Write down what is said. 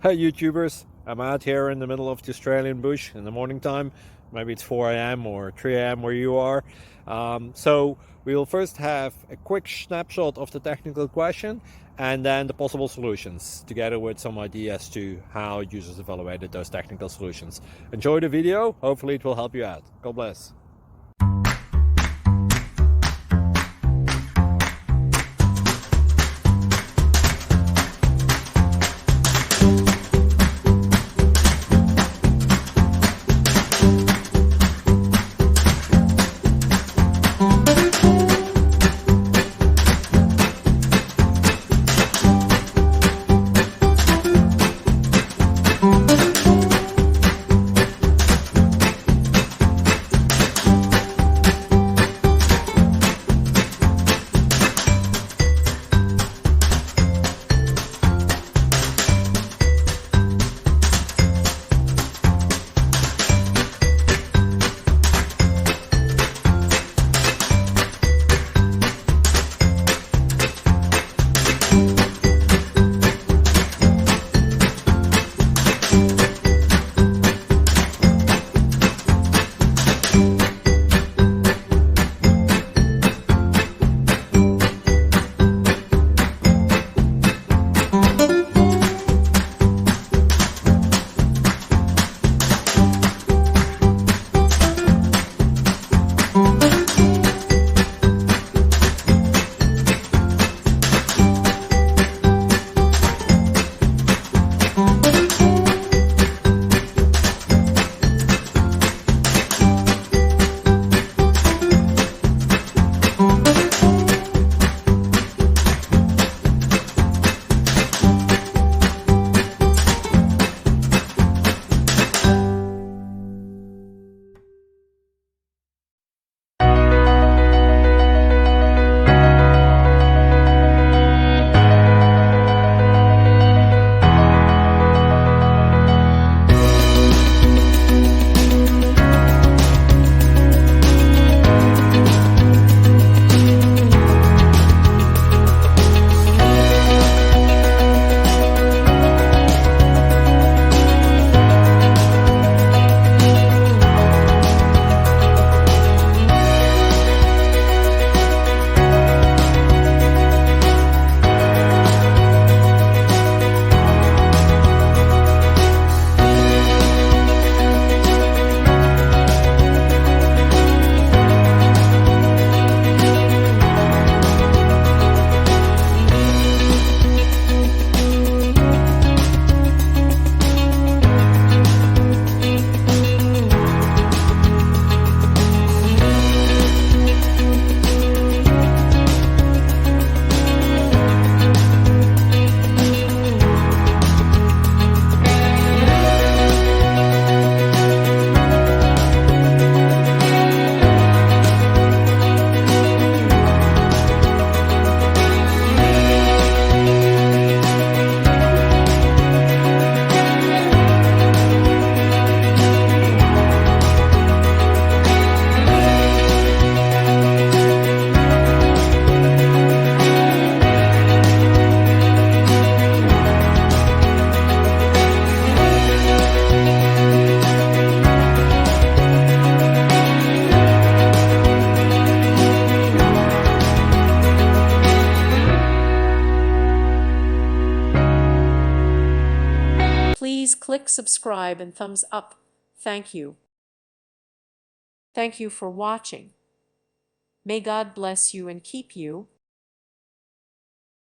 Hey YouTubers, I'm out here in the middle of the Australian bush in the morning time. Maybe it's 4 a.m. or 3 a.m. where you are. So we'll first have a quick snapshot of the technical question and then the possible solutions, together with some ideas to how users evaluated those technical solutions. Enjoy the video, hopefully it will help you out. God bless. Please click subscribe and thumbs up. Thank you. Thank you for watching. May God bless you and keep you.